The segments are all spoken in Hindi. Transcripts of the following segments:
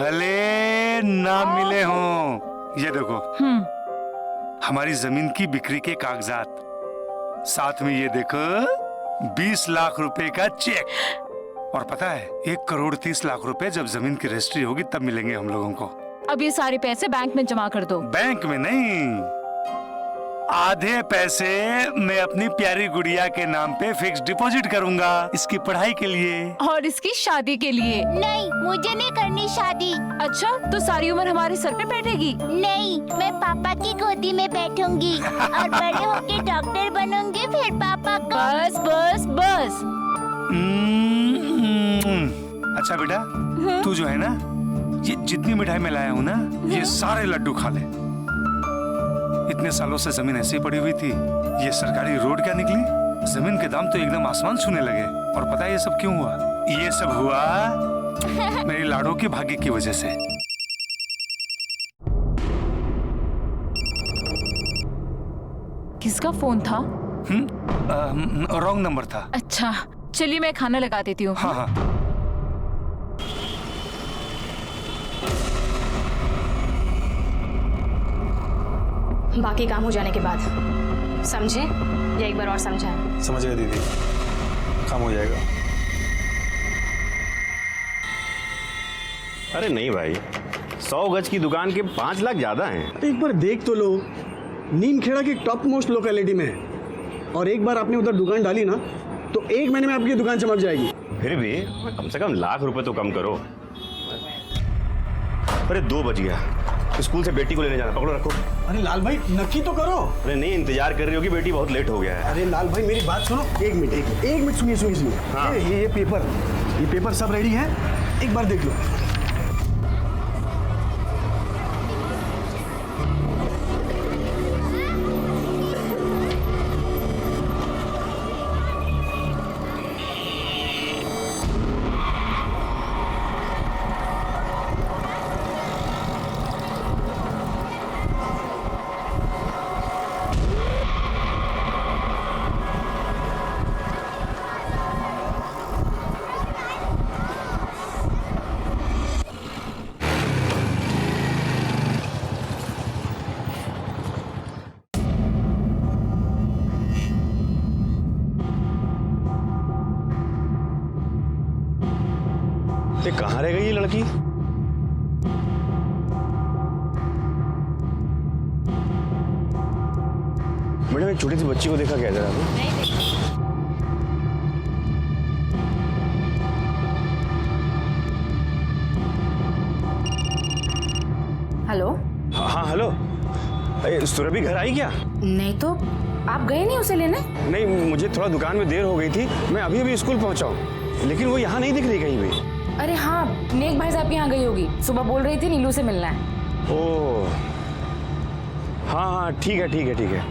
भले ना मिले हों, ये देखो हमारी जमीन की बिक्री के कागजात, साथ में ये देखो 20 लाख रुपए का चेक। और पता है 1,30,00,000 रुपए जब जमीन की रजिस्ट्री होगी तब मिलेंगे हम लोगों को। अब ये सारे पैसे बैंक में जमा कर दो। बैंक में नहीं, आधे पैसे मैं अपनी प्यारी गुड़िया के नाम पे फिक्स डिपॉजिट करूंगा इसकी पढ़ाई के लिए और इसकी शादी के लिए। नहीं, मुझे नहीं करनी शादी। अच्छा, तो सारी उम्र हमारे सर पे बैठेगी? नहीं, मैं पापा की गोदी में बैठूंगी और बड़े होके डॉक्टर बनूंगी, फिर पापा को। बस बस बस। अच्छा बेटा, तू जो है ना, ये जितनी मिठाई मैं लाया हूँ ना, ये सारे लड्डू खा ले। इतने सालों से जमीन ऐसे ही पड़ी हुई थी, ये सरकारी रोड क्या निकली? जमीन के दाम तो एकदम आसमान छूने लगे। और पता है ये सब क्यों हुआ? ये सब हुआ मेरी लाडो के भाग्य की वजह से। किसका फोन था? रॉन्ग नंबर था। अच्छा, चलिए मैं खाना लगा देती हूँ। हाँ हाँ। बाकी काम हो जाने के बाद समझे या एक बार और समझाएं? समझ गए दीदी, काम हो जाएगा। अरे नहीं भाई, 100 गज की दुकान के 5 लाख ज्यादा हैं। एक बार देख तो लो, नीमखेड़ा की टॉप मोस्ट लोकेलिटी में है। और एक बार आपने उधर दुकान डाली ना, तो 1 महीने में आपकी दुकान चमक जाएगी। फिर भी कम से कम लाख रुपए तो कम करो। अरे 2 बज गया, स्कूल से बेटी को लेने जाना, पकड़ो रखो। अरे लाल भाई नक्की तो करो। अरे नहीं, इंतजार कर रही होगी बेटी, बहुत लेट हो गया है। अरे लाल भाई मेरी बात सुनो, एक मिनट सुनिए। हाँ। ये पेपर सब रेडी है, एक बार देख लो। ये कहाँ रह गई ये लड़की? मैडम, एक छोटी सी बच्ची को देखा क्या जरा? हेलो। हाँ हेलो, सुरभि घर आई क्या? नहीं तो आप गए नहीं उसे लेने? नहीं, मुझे थोड़ा दुकान में देर हो गई थी, मैं अभी स्कूल पहुंचा हूँ, लेकिन वो यहाँ नहीं दिख रही कहीं भी। अरे हाँ, नेक भाई साहब यहाँ गई होगी, सुबह बोल रही थी नीलू से मिलना है। ओह हाँ, ठीक है,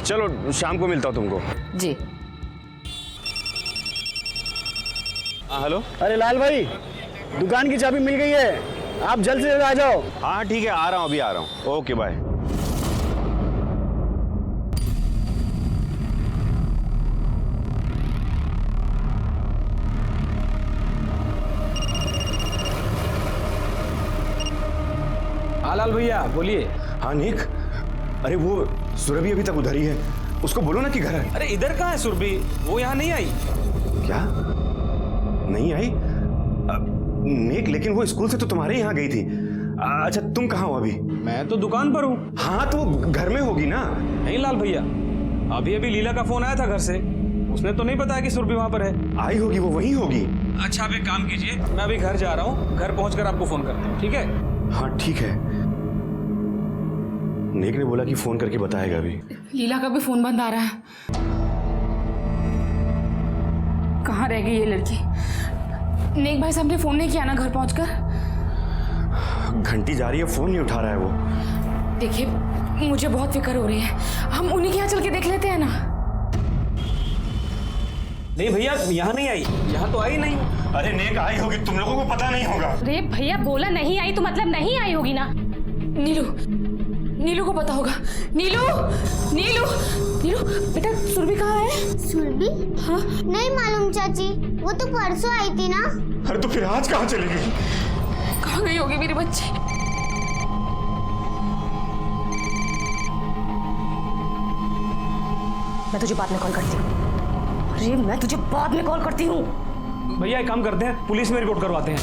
चलो शाम को मिलता हूँ तुमको। जी। हाँ हेलो। अरे लाल भाई, दुकान की चाबी मिल गई है, आप जल्द से जल्द आ जाओ। हाँ ठीक है, आ रहा हूँ, अभी आ रहा हूँ। Okay bye. लाल भैया बोलिए। हाँ निक, अरे वो सुरभि अभी तक उधर ही है, उसको बोलो ना कि घर है। अरे इधर कहाँ है सुरभि? वो यहाँ नहीं आई। क्या नहीं आई? नेक, लेकिन वो स्कूल से तो तुम्हारे यहाँ गई थी। अच्छा तुम कहाँ हो अभी? मैं तो दुकान पर हूँ। हाँ तो वो घर में होगी ना। नहीं लाल भैया, अभी लीला का फोन आया था घर से, उसने तो नहीं बताया कि सुरभि वहाँ पर है। आई होगी, वो वहीं होगी। अच्छा आप एक काम कीजिए, मैं अभी घर जा रहा हूँ, घर पहुँचकर आपको फोन करता हूँ, ठीक है? हाँ ठीक है। नेक ने बोला कि फोन करके बताएगा अभी। लीला का भी फोन बंद आ रहा है। कहाँ रह गई ये लड़की? नेक भाई साहब ने फोन नहीं किया ना घर पहुंचकर? घंटी जा रही है, फोन नहीं उठा रहा है वो। देखिए मुझे बहुत फिक्र हो रही है, हम उन्हीं के यहाँ चल के देख लेते हैं ना। नहीं भैया, यहाँ नहीं आई, यहाँ तो आई नहीं। अरे नेक आई होगी, तुम लोगों को पता नहीं होगा। अरे भैया बोला नहीं आई तो मतलब नहीं आई होगी ना। नीलू को पता होगा। नीलू बेटा, सुरभि कहाँ है? सुरभि? हाँ? नहीं मालूम चाची, वो तो परसों आई थी ना। अरे तो फिर आज कहाँ चली गई? कहाँ हुई होगी मेरी बच्ची। मैं तुझे बाद में कॉल करती हूँ। अरे मैं तुझे बाद में कॉल करती हूँ। भैया एक काम करते हैं, पुलिस में रिपोर्ट करवाते हैं।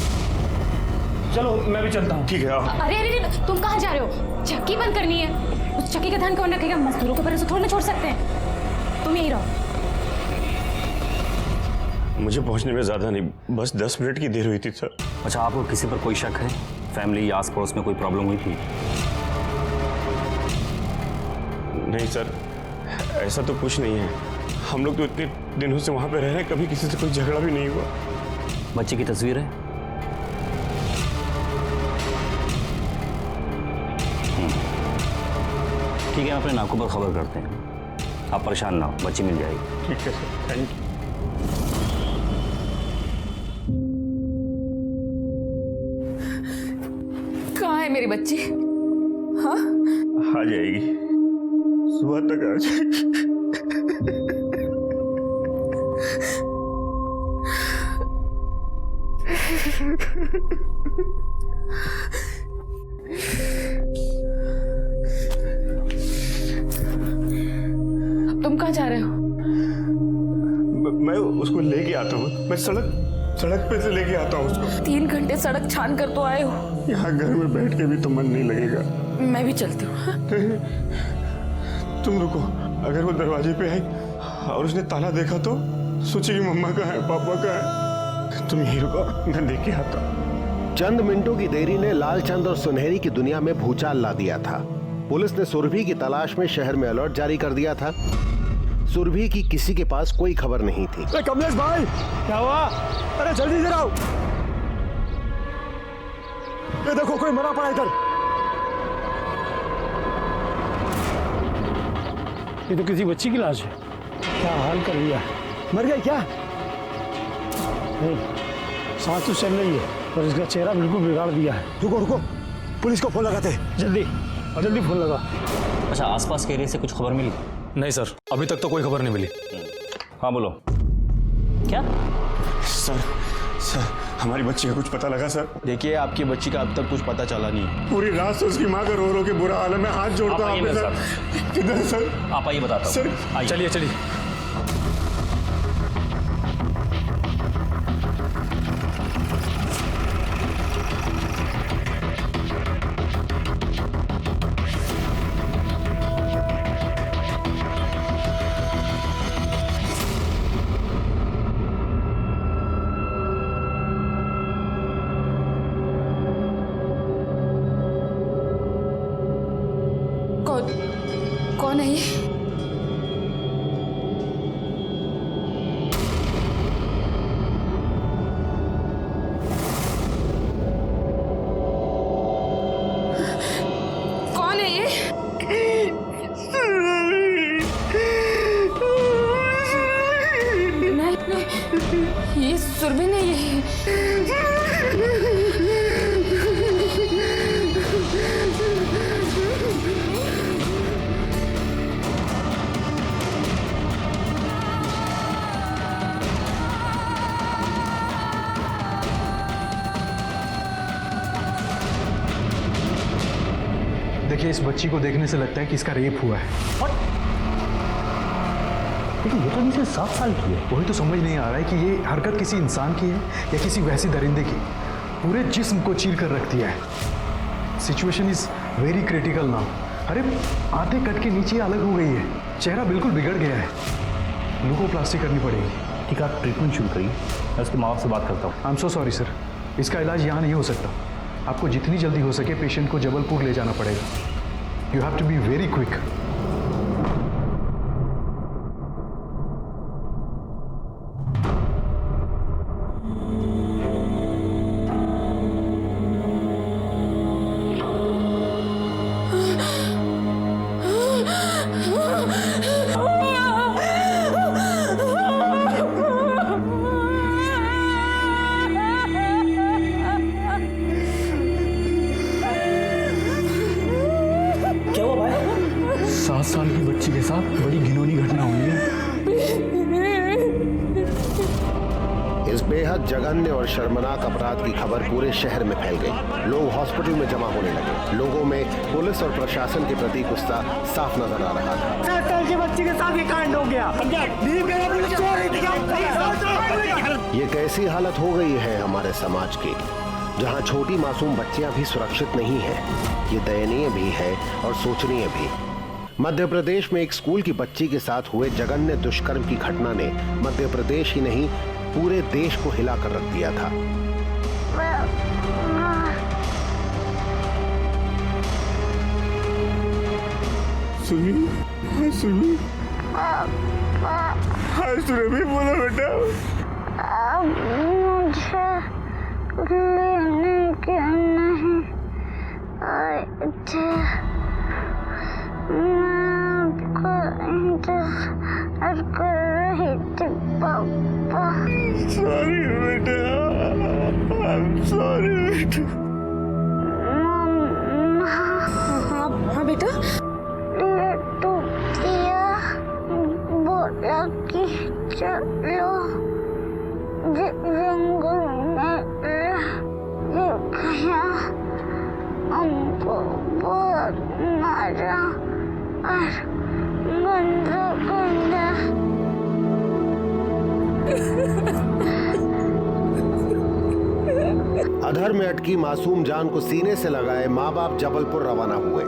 चलो मैं भी चलता हूँ। ठीक है आओ। अरे अरे अरे, तुम कहाँ जा रहे हो? चक्की बंद करनी है। उस चक्की का ध्यान कौन रखेगा? मजदूरों को भरोसे थोड़ी ना छोड़ सकते हैं। तुम यही रहो। मुझे पहुंचने में ज्यादा नहीं, बस 10 मिनट की देर हुई थी सर। अच्छा, आपको किसी पर कोई शक है? फैमिली या आस पड़ोस में कोई प्रॉब्लम हुई थी? नहीं सर, ऐसा तो कुछ नहीं है। हम लोग तो इतने दिनों से वहां पे रह रहे हैं, कभी किसी से कोई झगड़ा भी नहीं हुआ। बच्चे की तस्वीर है? ठीक है, हम अपने नाकों पर खबर करते हैं। आप परेशान ना हो, बच्ची मिल जाएगी। ठीक है सर, थैंक यू। कहाँ है मेरी बच्ची? हाँ, आ जाएगी, सुबह तक आ जाएगी। अब तुम कहाँ जा रहे हो? मैं उसको लेके आता हूँ। मैं सड़क पे से लेके आता हूँ उसको। 3 घंटे सड़क छान कर तो आए हो। यहाँ घर में बैठ के भी तो मन नहीं लगेगा। मैं भी चलती हूँ। हाँ? तुम रुको, अगर वो दरवाजे पे आई और उसने ताला देखा तो सोचेगी मम्मा कहाँ है, पापा कहाँ है। तुम यहीं रुको, मैं देख के आता हूँ। चंद मिनटों की देरी ने लालचंद और सुनहरी की दुनिया में भूचाल ला दिया था। पुलिस ने सुरभि की तलाश में शहर में अलर्ट जारी कर दिया था। सुरभि की किसी के पास कोई खबर नहीं थी। कमलेश भाई, क्या हुआ? अरे जल्दी इधर आओ। ये देखो, कोई मरा पड़ा इधर। ये तो किसी बच्ची की लाश है। क्या हाल कर दिया? मर गई क्या? नहीं, सांस तो चल रही है पर इसका चेहरा बिल्कुल बिगाड़ दिया है। रुको, पुलिस को फोन लगाते। जल्दी फोन लगा। अच्छा, आसपास के एरिया से कुछ खबर मिली? नहीं सर, अभी तक तो कोई खबर नहीं मिली। हाँ बोलो। क्या? सर, हमारी बच्ची का कुछ पता लगा सर? देखिए, आपकी बच्ची का अब तक कुछ पता चला नहीं। पूरी रात से उसकी माँ का रो के बुरा हाल है। मैं हाथ जोड़ता हूँ आपके साथ। किधर सर? आप आइए, बताता हूँ। सर, आइए। चलिए। कौन है ये? कौन है ये? नहीं, ये सुरभि नहीं है। देखिए, इस बच्ची को देखने से लगता है कि इसका रेप हुआ है। लेकिन ये तो अभी से 7 साल की है। वही तो समझ नहीं आ रहा है कि ये हरकत किसी इंसान की है या किसी वैसी दरिंदे की। पूरे जिस्म को चीर कर रख दिया है। Situation is very critical now. अरे आधे कट के नीचे अलग हो गई है, चेहरा बिल्कुल बिगड़ गया है। लुकोप्लास्टी करनी पड़ेगी। ठीक है, आप ट्रीटमेंट शुरू करिए, मैं उसके माँ बाप से बात करता हूँ। I am so sorry sir, इसका इलाज यहाँ नहीं हो सकता। आपको जितनी जल्दी हो सके पेशेंट को जबलपुर ले जाना पड़ेगा। You have to be very quick. क्या हुआ भाई? 7 साल की बच्ची के साथ बड़ी घिनौनी घटना हुई है। इस बेहद बेहद जघन्य और शर्मनाक अपराध की खबर पूरे शहर में फैल गई। लोग हॉस्पिटल में जमा होने लगे। लोगों में पुलिस और प्रशासन के प्रति गुस्सा साफ नजर आ रहा था। 7 साल के बच्चे के साथ ये कांड हो गया। ये कैसी हालत हो गई है हमारे समाज की, जहां छोटी मासूम बच्चियां भी सुरक्षित नहीं हैं। ये दयनीय भी है और सोचनीय भी। मध्य प्रदेश में एक स्कूल की बच्ची के साथ हुए जघन्य दुष्कर्म की घटना ने मध्य प्रदेश ही नहीं पूरे देश को हिला कर रख दिया था। सुरभि सुरभि बोलो बेटा। मुझे लेने क्यों नहीं आए थे? मैं आपको इंतजार कर रही थी पापा। सॉरी बेटा, सॉरी बेटा। हाँ बेटा, लड्डू दिया, बोला कि चलो जंगल में ले गया। हमको बहुत मारा और गंदा गंदा। अधर में अटकी मासूम जान को सीने से लगाए माँ बाप जबलपुर रवाना हुए।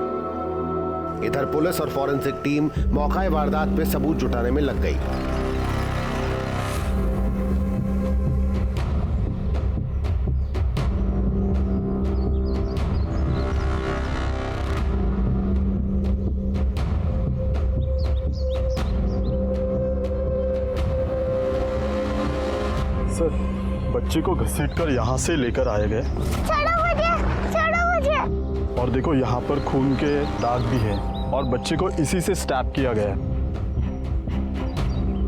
इधर पुलिस और फॉरेंसिक टीम मौका वारदात पे सबूत जुटाने में लग गई। सर, बच्चे को घसीटकर यहाँ से लेकर आए गए। छोड़ो मुझे। और देखो यहाँ पर खून के दाग भी हैं और बच्चे को इसी से स्टैब किया गया है।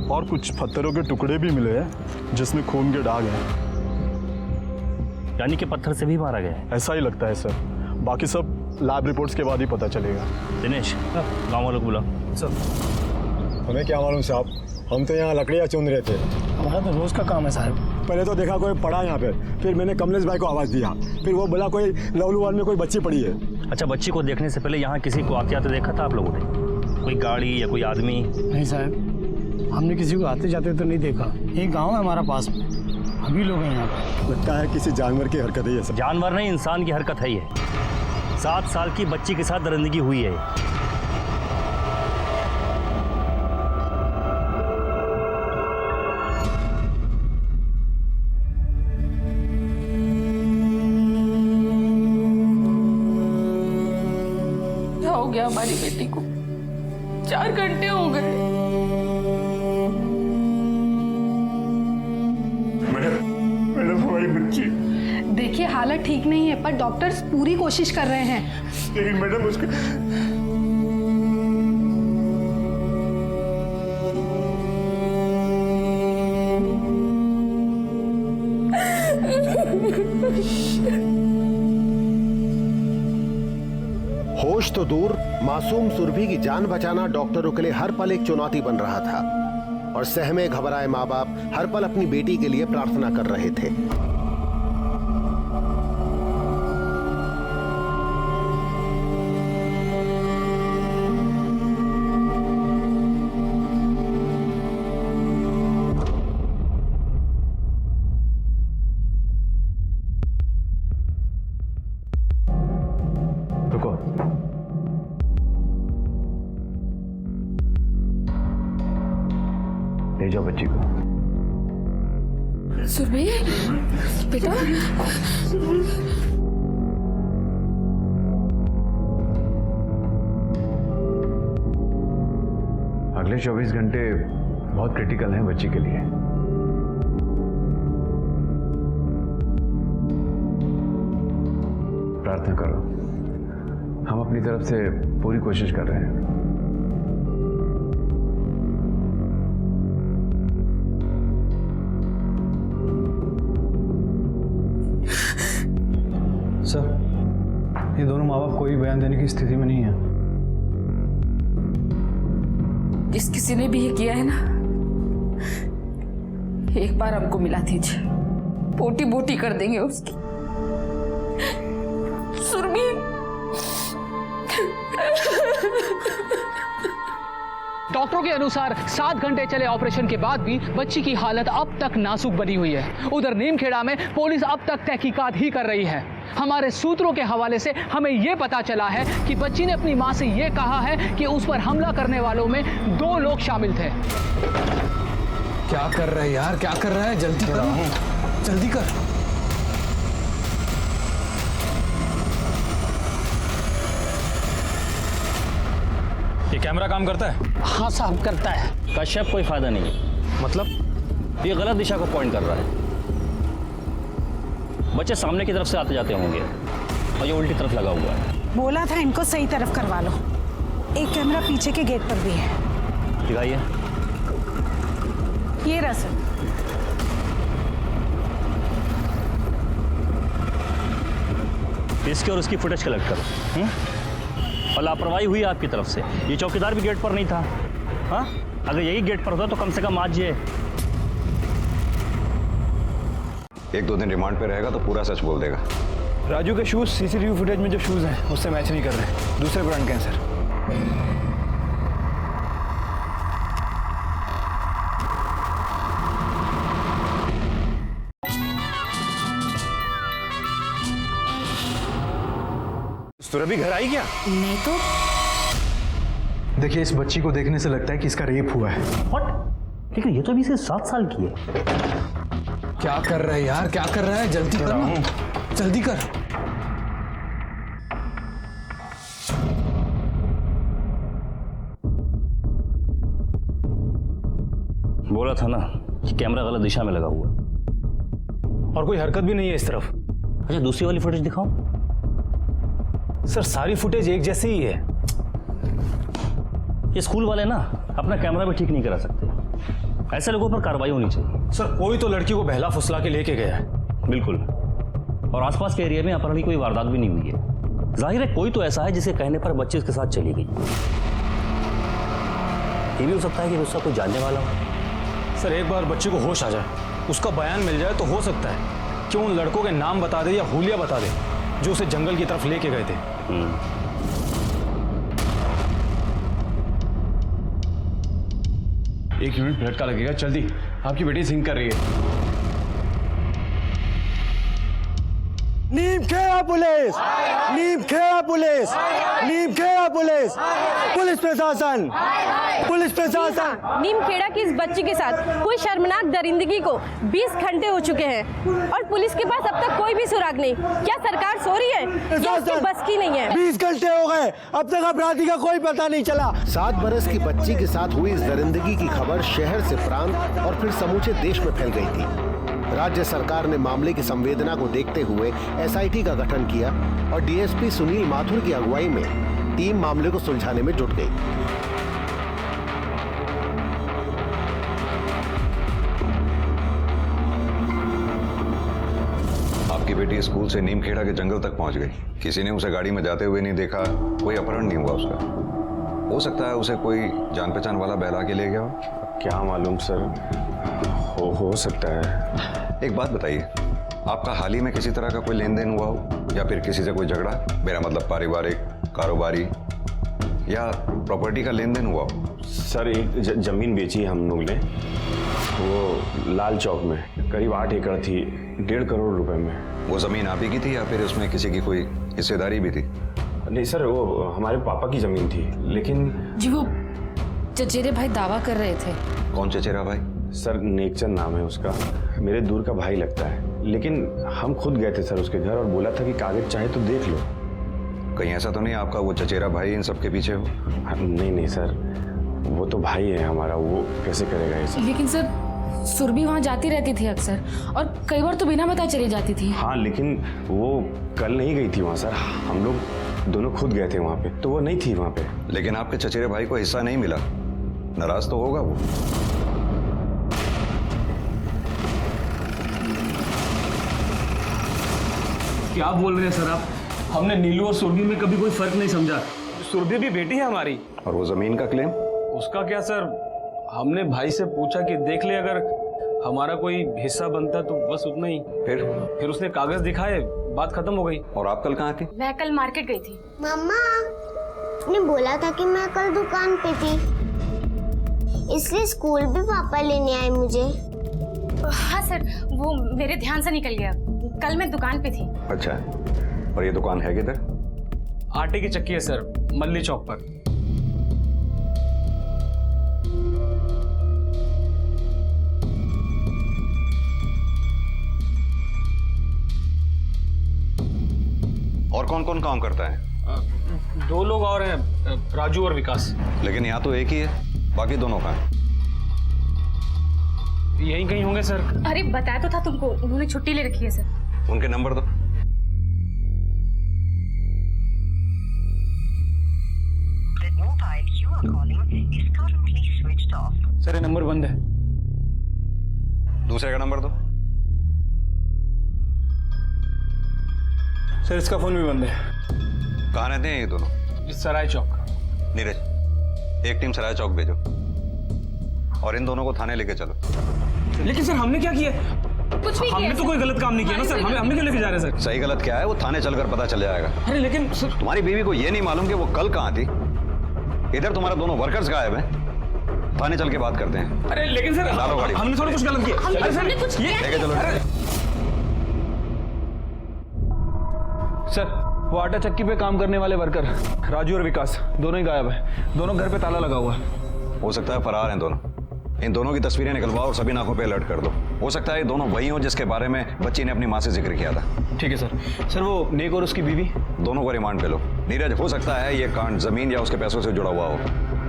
और कुछ पत्थरों के टुकड़े भी मिले हैं जिसमें खून के दाग हैं। यानी कि पत्थर से भी मारा गया है? ऐसा ही लगता है सर। बाकी सब लैब रिपोर्ट्स के बाद ही पता चलेगा। दिनेश, गाँव वालों को बुला। सर, हमें क्या मालूम साहब, हम तो यहाँ लकड़ियाँ चुन रहे थे। हमारा तो रोज का काम है साहब। पहले तो देखा कोई पड़ा यहाँ पे, फिर मैंने कमलेश भाई को आवाज दिया, फिर वो बोला कोई लवलूवाल में कोई बच्ची पड़ी है। अच्छा, बच्ची को देखने से पहले यहाँ किसी को आते आते देखा था आप लोगों ने? कोई गाड़ी या कोई आदमी? नहीं साहब, हमने किसी को आते जाते तो नहीं देखा। एक गांव है हमारा पास में, अभी लोग हैं यहाँ पे। लगता है किसी जानवर की हरकत है ये सब। जानवर नहीं, इंसान की हरकत है ये। 7 साल की बच्ची के साथ दरिंदगी हुई है। क्या हो गया हमारी बेटी को? 4 घंटे हो गए। मैडम हमारी बच्ची। देखिए, हालत ठीक नहीं है पर डॉक्टर्स पूरी कोशिश कर रहे हैं। लेकिन मैडम उसके होश तो दूर, मासूम सुरभि की जान बचाना डॉक्टरों के लिए हर पल एक चुनौती बन रहा था। और सहमे घबराए माँ बाप हर पल अपनी बेटी के लिए प्रार्थना कर रहे थे। रुको, ले जाओ बच्ची को। सुरभि बेटा, अगले 24 घंटे बहुत क्रिटिकल हैं बच्ची के लिए। प्रार्थना करो, हम अपनी तरफ से पूरी कोशिश कर रहे हैं। सर, ये दोनों माँ बाप कोई बयान देने की स्थिति में नहीं है। जिस किसी ने भी ये किया है ना, एक बार हमको मिला दीजिए। बोटी बोटी कर देंगे उसकी। सुरभि डॉक्टरों के अनुसार 7 घंटे चले ऑपरेशन के बाद भी बच्ची की हालत अब तक नाजुक बनी हुई है। उधर नीमखेड़ा में पुलिस अब तक तहकीकात ही कर रही है। हमारे सूत्रों के हवाले से हमें यह पता चला है कि बच्ची ने अपनी मां से यह कहा है कि उस पर हमला करने वालों में 2 लोग शामिल थे। क्या कर रहा है यार, क्या कर रहा है? जल्दी कर, जल्दी कर। ये कैमरा काम करता है? हाँ साहब, करता है। कश्यप, कोई फायदा नहीं है। मतलब ये गलत दिशा को पॉइंट कर रहा है। बच्चे सामने की तरफ से आते जाते होंगे और ये उल्टी तरफ लगा हुआ है। बोला था इनको सही तरफ करवा लो। एक कैमरा पीछे के गेट पर भी है। दिखाइए। ये रहा सर। इसके और उसकी फुटेज कलेक्ट करो। और लापरवाही हुई आपकी तरफ से। ये चौकीदार भी गेट पर नहीं था। हाँ, अगर यही गेट पर होता तो कम से कम आज ये 1-2 दिन रिमांड पे रहेगा तो पूरा सच बोल देगा। राजू के शूज सीसीटीवी फुटेज में जो शूज हैं उससे मैच नहीं कर रहे, दूसरे ब्रांड के हैं सर। सुरभि घर आई क्या? नहीं तो। देखिए, इस बच्ची को देखने से लगता है कि इसका रेप हुआ है। व्हाट? लेकिन ये तो अभी से 7 साल की है। क्या कर रहा है यार, क्या कर रहा है? जल्दी कर ना, जल्दी कर। बोला था ना कि कैमरा गलत दिशा में लगा हुआ। और कोई हरकत भी नहीं है इस तरफ। अच्छा, दूसरी वाली फुटेज दिखाओ। सर सारी फुटेज एक जैसी ही है। ये स्कूल वाले ना अपना कैमरा भी ठीक नहीं करा सकते। ऐसे लोगों पर कार्रवाई होनी चाहिए। सर कोई तो लड़की को बहला फुसला के लेके गया है। बिल्कुल। और आसपास के एरिया में अपहरण की कोई वारदात भी नहीं हुई है। जाहिर है कोई तो ऐसा है जिसे कहने पर बच्ची उसके साथ चली गई। ये भी हो सकता है कि उसका कोई जानने वाला हो। सर एक बार बच्ची को होश आ जाए, उसका बयान मिल जाए तो हो सकता है कि उन लड़कों के नाम बता दे या हुलिया बता दे जो उसे जंगल की तरफ लेके गए थे। 1 मिनट ब्लड का लगेगा, जल्दी। आपकी बेटी सिंक कर रही है। Neemkheda police, Neemkheda police, Neemkheda police, police प्रशासन, पुलिस प्रशासन। नीमखेड़ा की इस बच्ची के साथ कोई शर्मनाक दरिंदगी को 20 घंटे हो चुके हैं और पुलिस के पास अब तक कोई भी सुराग नहीं। क्या सरकार सो रही है? क्या उसकी बस की नहीं है? 20 घंटे हो गए, अब तक अपराधी का कोई पता नहीं चला। 7 बरस की बच्ची के साथ हुई इस दरिंदगी की खबर शहर से प्रांत और फिर समूचे देश में फैल गई थी। राज्य सरकार ने मामले की संवेदना को देखते हुए एसआईटी का गठन किया और डीएसपी सुनील माथुर की अगुवाई में टीम मामले को सुलझाने में जुट गई। आपकी बेटी स्कूल से नीमखेड़ा के जंगल तक पहुंच गई। किसी ने उसे गाड़ी में जाते हुए नहीं देखा, कोई अपहरण नहीं हुआ उसका। हो सकता है उसे कोई जान पहचान वाला बहला के ले गया हो। क्या मालूम सर, हो सकता है। एक बात बताइए, आपका हाल ही में किसी तरह का कोई लेन देन हुआ हो या फिर किसी से कोई झगड़ा? मेरा मतलब पारिवारिक, कारोबारी या प्रॉपर्टी का लेन देन हुआ हो? सर एक जमीन बेची हम लोग ने, वो लाल चौक में, करीब 8 एकड़ थी, 1.5 करोड़ रुपए में। वो जमीन आप ही की थी या फिर उसमें किसी की कोई हिस्सेदारी भी थी? नहीं सर, वो हमारे पापा की जमीन थी। लेकिन जी वो चचेरे भाई दावा कर रहे थे। कौन चचेरा भाई? सर नेकचंद नाम है उसका, मेरे दूर का भाई लगता है। लेकिन हम खुद गए थे सर उसके घर और बोला था कि कागज चाहे तो देख लो। कहीं ऐसा तो नहीं आपका वो चचेरा भाई इन सब के पीछे हो? नहीं सर, वो तो भाई है हमारा, वो कैसे करेगा ये सब? लेकिन सर सुरभि वहाँ जाती रहती थी अक्सर और कई बार तो बिना बताए चली जाती थी। हाँ लेकिन वो कल नहीं गई थी वहाँ सर, हम लोग दोनों खुद गए थे वहाँ पे, तो वो नहीं थी वहाँ पे। लेकिन आपके चचेरे भाई को हिस्सा नहीं मिला, नाराज तो होगा वो। क्या बोल रहे हैं सर आप? हमने नीलू और सुरभि में कभी कोई फर्क नहीं समझा। सुरभि भी बेटी है हमारी। और वो जमीन का क्लेम? उसका क्या सर, हमने भाई से पूछा कि देख ले अगर हमारा कोई हिस्सा बनता तो बस उतना ही। फिर उसने कागज दिखाए, बात खत्म हो गई। और आप कल कहाँ थी? मैं कल मार्केट गई थी। मम्मा ने बोला था कि मैं कल दुकान पे थी, इसलिए स्कूल भी पापा लेने आए मुझे। हाँ सर, वो मेरे ध्यान से निकल गया। कल मैं दुकान पे थी। अच्छा, और ये दुकान है किधर? आटे की चक्की है सर, मल्ली चौक पर। और कौन कौन काम करता है? 2 लोग और हैं, राजू और विकास। लेकिन यहाँ तो एक ही है, बाकी दोनों कहाँ हैं? यहीं कहीं होंगे सर। अरे बताया तो था तुमको, उन्होंने छुट्टी ले रखी है सर। उनके नंबर दो। सर ये नंबर बंद है। दूसरे का नंबर दो। सर इसका फोन भी बंद है। कहाँ रहते हैं ये दोनों? सराय चौक। नीरज, एक टीम सराय चौक भेजो और इन दोनों को थाने लेके चलो। लेकिन सर हमने क्या किया? कुछ भी हमने तो कोई गलत काम नहीं किया ना सर। हमने क्यों लेके जा रहे हैं सर? सही गलत क्या है वो थाने चलकर पता चल जाएगा। अरे लेकिन सर, तुम्हारी बीवी को ये नहीं मालूम कि वो कल कहाँ थी? इधर तुम्हारा दोनों वर्कर्स गायब हैं। थाने चल के बात करते हैं। अरे लेकिन सर डालो गाड़ी। हमने थोड़ा कुछ गलत किया। अरे सर कुछ लेके चलो। सर वो आटा चक्की पे काम करने वाले वर्कर राजू और विकास दोनों ही गायब है। दोनों घर पे ताला लगा हुआ है। हो सकता है फरार हैं दोनों। इन दोनों की तस्वीरें निकलवाओ और सभी नाकों पे अलर्ट कर दो। हो सकता है ये दोनों वही हों जिसके बारे में बच्ची ने अपनी माँ से जिक्र किया था। ठीक है सर। सर वो नेक और उसकी बीवी दोनों को रिमांड पे लो। नीरज, हो सकता है ये कांड जमीन या उसके पैसों से जुड़ा हुआ हो।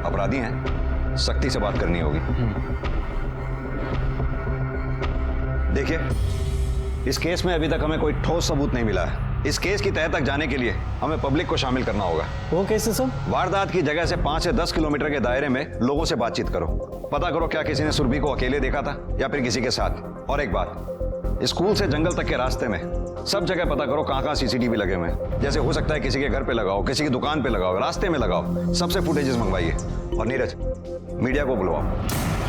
अपराधी हैं, सख्ती से बात करनी होगी। देखिए, इस केस में अभी तक हमें कोई ठोस सबूत नहीं मिला है। इस केस की तह तक जाने के लिए हमें पब्लिक को शामिल करना होगा। वो कैसे सर? वारदात की जगह से 5 से 10 किलोमीटर के दायरे में लोगों से बातचीत करो। पता करो क्या किसी ने सुरभि को अकेले देखा था या फिर किसी के साथ। और एक बात, स्कूल से जंगल तक के रास्ते में सब जगह पता करो कहाँ सीसीटीवी लगे हुए हैं। जैसे हो सकता है किसी के घर पे लगाओ, किसी की दुकान पे लगाओ, रास्ते में लगाओ। सबसे फुटेजेस मंगवाइए। और नीरज, मीडिया को बुलवाओ।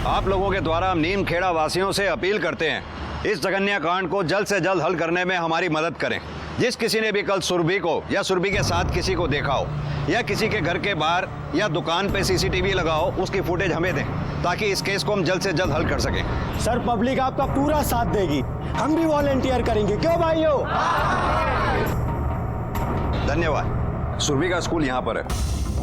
आप लोगों के द्वारा हम नीमखेड़ा वासियों से अपील करते हैं, इस जघन्य कांड को जल्द से जल्द हल करने में हमारी मदद करें। जिस किसी ने भी कल सुरभि को या सुरभि के साथ किसी को देखा हो या किसी के घर के बाहर या दुकान पे सीसीटीवी लगाओ, उसकी फुटेज हमें दें ताकि इस केस को हम जल्द से जल्द हल कर सकें। सर पब्लिक आपका पूरा साथ देगी, हम भी वॉलंटियर करेंगे, क्यों भाइयों? धन्यवाद। सुरभि का स्कूल यहाँ पर है,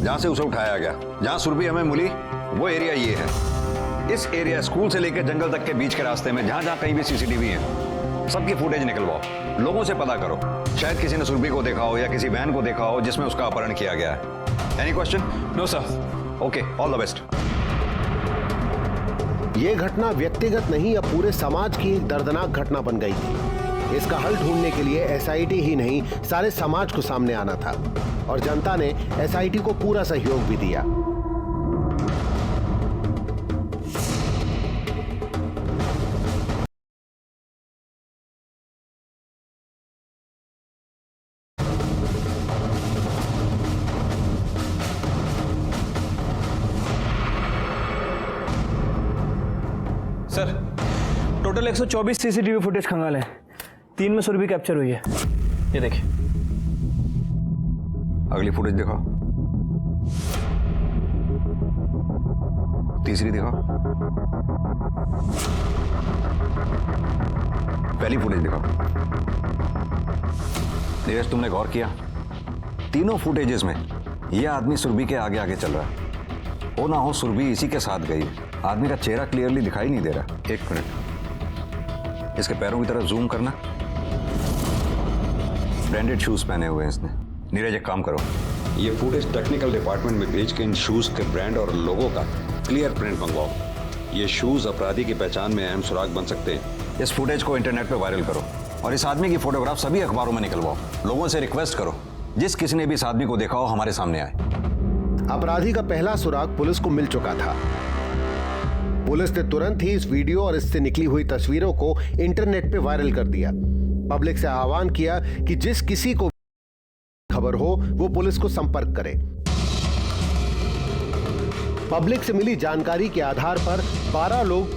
जहाँ से उसे उठाया गया। जहाँ सुरभि हमें मिली वो एरिया ये है। इस एरिया स्कूल से लेकर जंगल तक के बीच के रास्ते में जहाँ जहाँ कहीं भी सीसीटीवी है, सबकी फुटेज निकलवाओ। लोगों से पता करो, शायद किसी ने सुरभि को देखा हो या किसी वैन को देखा हो जिसमें उसका अपहरण किया गया है। Any question? No sir. Okay, all the best. ये घटना व्यक्तिगत नहीं अब पूरे समाज की एक दर्दनाक घटना बन गई थी। इसका हल ढूंढने के लिए एसआईटी ही नहीं, सारे समाज को सामने आना था और जनता ने एसआईटी को पूरा सहयोग भी दिया। सर टोटल 124 सीसीटीवी फुटेज खंगाल है। 3 में सुरभि कैप्चर हुई है। ये देखिए। अगली फुटेज दिखाओ। तीसरी दिखाओ। पहली फुटेज दिखाओ। नीरज, तुमने गौर किया? तीनों फुटेजेस में यह आदमी सुरभि के आगे आगे चल रहा है। हो ना हो सुरभि इसी के साथ गई। आदमी का चेहरा क्लियरली दिखाई नहीं दे रहा। एक मिनट, इसके पैरों की तरफ जूम करना। ब्रांडेड शूज पहने हुए हैं इसने। नीरज, एक काम करो, ये फुटेज टेक्निकल डिपार्टमेंट में भेज के इन शूज के ब्रांड और लोगों का क्लियर प्रिंट मंगवाओ। ये शूज अपराधी की पहचान में अहम सुराग बन सकते हैं। इस फुटेज को इंटरनेट पे वायरल करो और इस आदमी की फोटोग्राफ सभी अखबारों में निकलवाओ। लोगों से रिक्वेस्ट करो, जिस किसी ने भी इस आदमी को देखा हो हमारे सामने आए। अपराधी का पहला सुराग पुलिस को मिल चुका था। पुलिस ने तुरंत ही इस वीडियो और इससे निकली हुई तस्वीरों को इंटरनेट पे वायरल कर दिया। पब्लिक से आह्वान किया कि जिस किसी को खबर हो वो पुलिस को संपर्क करे। पब्लिक से मिली जानकारी के आधार पर 12 लोग